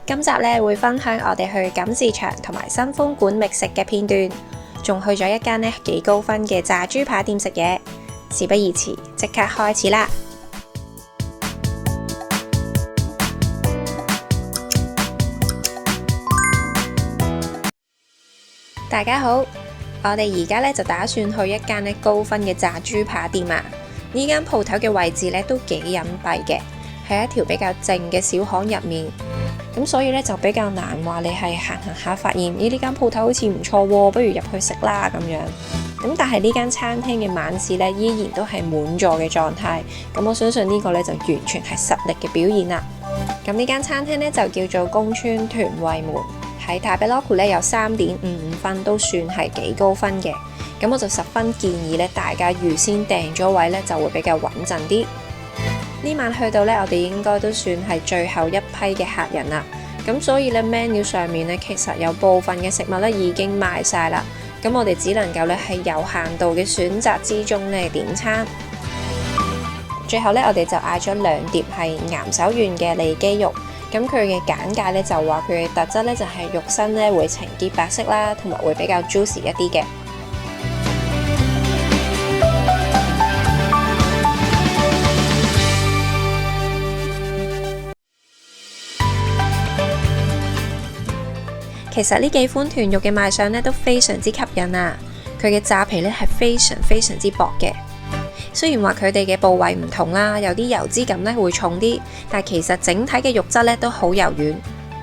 今集咧會分享我哋去錦市場同埋新豐館覓食嘅片段，仲去咗一間咧幾高分嘅炸豬扒店食嘢。事不宜遲，即刻開始啦！大家好，我哋而家咧就打算去一間咧高分嘅炸豬扒店啊！呢間鋪頭嘅位置咧都幾隱蔽嘅，喺一條比較靜嘅小巷入面，咁所以咧就比較難話你係行下發現，呢間鋪頭好似唔錯喎，不如入去食啦咁樣。咁但係呢間餐廳嘅晚市咧依然都係滿座嘅狀態，咁我相信呢個咧就完全係實力嘅表現啦。咁呢間餐廳咧就叫做宮村豚惠門，喺塔比洛庫咧有3.55分，都算係幾高分嘅。咁我就十分建議咧大家預先訂咗位咧就會比較穩陣啲。呢晚去到咧我哋應該都算係最後一批嘅客人啦，咁所以咧 menu 上面咧其實有部分嘅食物咧已經賣晒啦，咁我哋只能夠咧喺有限度嘅選擇之中咧點餐。最後咧我哋就嗌咗2碟係岩手縣嘅里肌肉，咁佢嘅簡介咧就話佢嘅特質咧就係肉身咧會呈潔白色啦，同埋會比較 juicy 一啲嘅。其實呢幾款豚肉嘅賣相咧都非常之吸引啊！佢嘅炸皮咧係非常之薄嘅。雖然話佢哋嘅部位唔同啦，有啲油脂感咧會重啲，但係其實整體嘅肉質咧都好柔軟。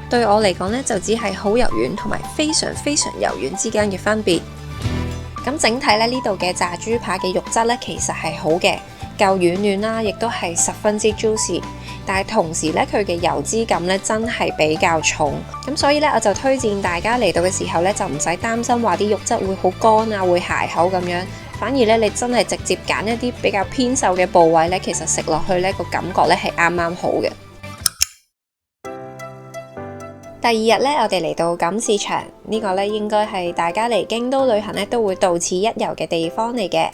對我嚟講咧就只係好柔軟同埋非常柔軟之間嘅分別。咁整體咧呢度嘅炸豬扒嘅肉質咧其實係好嘅，夠軟嫩啦，亦都係十分之 juicy。但係同時咧，佢嘅油脂感咧真係比較重，咁所以咧我就推薦大家嚟到嘅時候咧就唔使擔心話啲肉質會好乾啊，會鞋口咁樣，反而咧你真係直接揀一啲比較偏瘦嘅部位咧，其實食落去咧個感覺咧係啱啱好嘅。第二日咧，我哋嚟到錦市場，呢個咧應該係大家嚟京都旅行咧都會到此一遊嘅地方嚟嘅。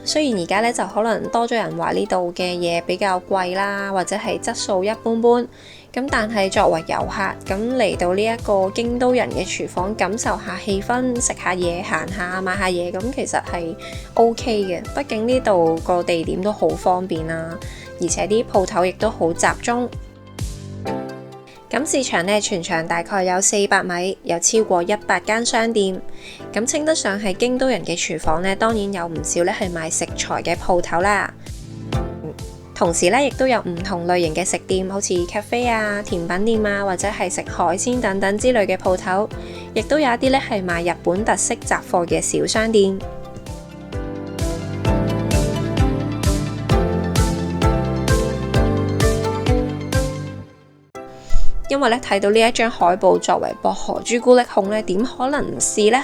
雖然而家咧就可能多咗人話呢度嘅嘢比較貴啦，或者係質素一般般，咁但係作為遊客咁嚟到呢一個京都人嘅廚房，感受下氣氛，食下嘢，行下買下嘢，咁其實係 OK 嘅。畢竟呢度個地點都好方便啦，而且啲鋪頭亦都好集中。錦市場呢，全長大概有400米，有超過100間商店，咁稱得上係京都人嘅廚房呢，當然有唔少咧係賣食材嘅鋪頭啦。同時咧，亦都有唔同類型嘅食店，好似 cafe 啊、甜品店啊，或者係食海鮮等等之類嘅鋪頭，亦都有一啲咧係賣日本特色雜貨嘅小商店。因為咧睇到呢一張海報作為薄荷朱古力控咧，點可能唔試呢？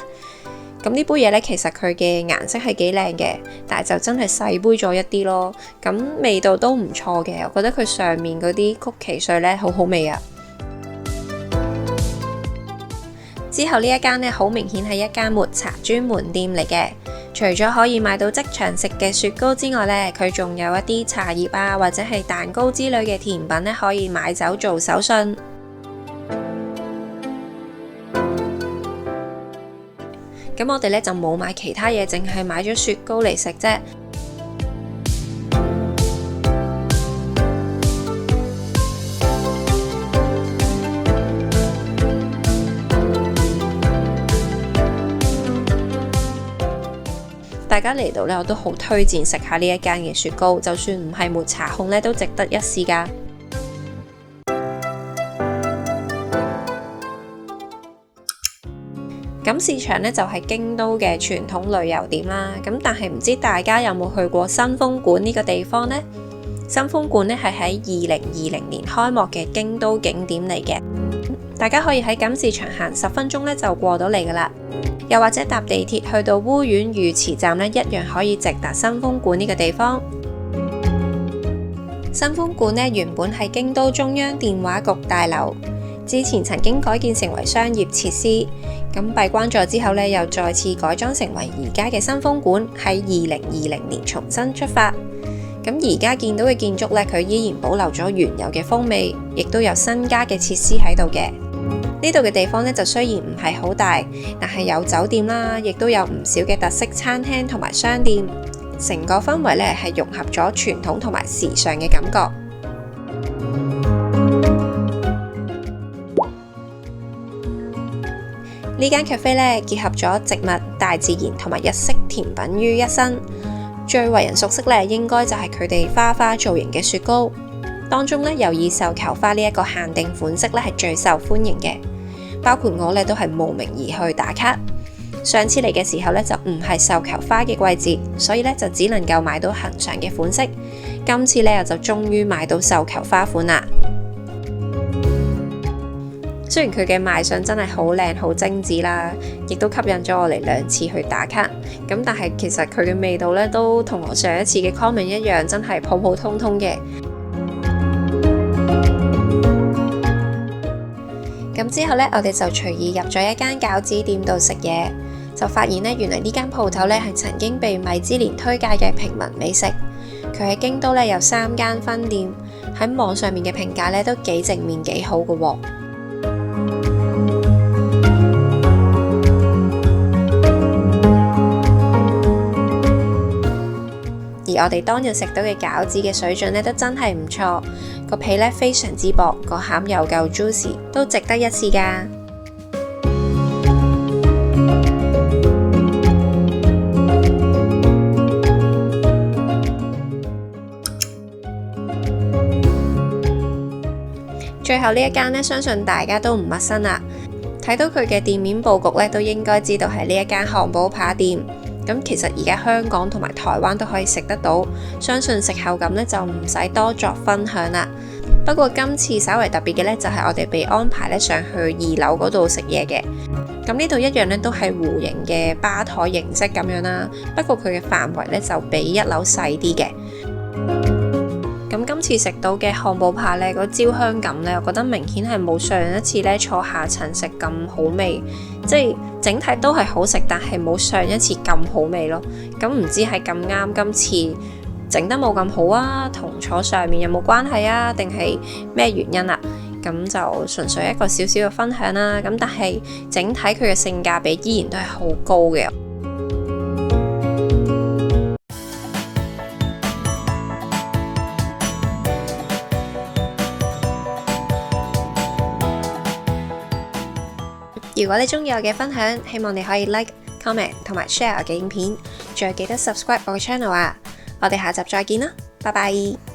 咁呢杯嘢咧，其實佢嘅顏色係幾靚嘅，但係就真係細杯咗一啲咯。咁味道都唔錯嘅，我覺得佢上面嗰啲曲奇碎咧好好味啊。之後呢一間咧，好明顯係一間抹茶專門店嚟嘅。除咗可以買到即場食嘅雪糕之外咧，佢仲有一啲茶葉啊，或者係蛋糕之類嘅甜品咧，可以買走做手信。咁我哋咧就冇買其他嘢，淨係買咗雪糕嚟食啫。大家嚟到咧，我都好推薦食下呢一間嘅雪糕，就算唔係抹茶控咧，都值得一試㗎。錦市場咧就係京都嘅傳統旅遊點啦，咁但係唔知大家有冇去過新豐館呢個地方呢？新豐館咧係喺2020年開幕嘅京都景點嚟嘅，大家可以喺錦市場行10分鐘咧就過到嚟噶啦，又或者搭地鐵去到烏丸御池站咧，一樣可以直達新豐館呢個地方。新豐館咧原本係京都中央電話局大樓。之前曾經改建成為商業設施，咁閉關咗之後咧，又再次改裝成為而家嘅新豐館，喺2020年重新出發。咁而家見到嘅建築呢，佢依然保留咗原有嘅風味，亦都有新加嘅設施喺度嘅。呢度嘅地方呢，就雖然唔係好大，但係有酒店啦，亦都有唔少嘅特色餐廳同埋商店，成個氛圍呢係融合咗傳統同埋時尚嘅感覺。呢間 cafe 呢，結合咗植物、大自然同埋日式甜品於一身。最為人熟悉呢，應該就係佢哋花花造型嘅雪糕，當中呢，又以繡球花呢一個限定款式呢係最受歡迎嘅。包括我呢都係慕名而去打卡。上次嚟嘅時候呢，就唔係繡球花嘅季節，所以呢就只能夠買到恒常嘅款式。今次呢，就終於買到繡球花款啦。雖然佢嘅賣相真係好靚好精緻啦，亦都吸引咗我嚟2次去打卡。咁但係其實佢嘅味道呢，都同我上一次嘅 comment 一樣，真係普普通通嘅。咁之後呢，我哋就隨意入咗一間餃子店度食嘢，就發現呢，原來呢間鋪頭呢係曾經被米芝蓮推介嘅平民美食。佢喺京都呢有3間分店，喺網上面嘅評價呢都幾正面幾好嘅喎。而我哋當日食到嘅餃子嘅水準呢，都真係唔錯，個皮呢非常之薄，個餡又夠 juicy， 都值得一試㗎。最後呢一間呢，相信大家都唔陌生啦，睇到佢嘅店面佈局呢，都應該知道係呢一間漢堡扒店。咁其實而家香港同埋台灣都可以食得到，相信食後感呢就唔使多作分享啦。不過今次稍為特別嘅呢，就係我哋被安排呢上去2樓嗰度食嘢嘅。咁呢度一樣呢都係弧形嘅吧台形式咁樣啦，不過佢嘅範圍呢就比1樓細啲嘅。咁今次食到嘅漢堡扒呢，個焦香感呢，我覺得明顯係冇上一次呢坐下層食咁好味，即係整體都係好食，但係冇上一次咁好味咯。咁唔知係咁啱今次整得冇咁好啊，同坐上面有冇關係啊，定係咩原因啊？咁就純粹一個小小嘅分享啦。咁但係整體佢嘅性價比依然都係好高嘅。如果你中意我嘅分享，希望你可以 like、comment 同埋 share 我嘅影片，仲記得 subscribe 我嘅 channel啊！我哋下集再見啦，拜拜。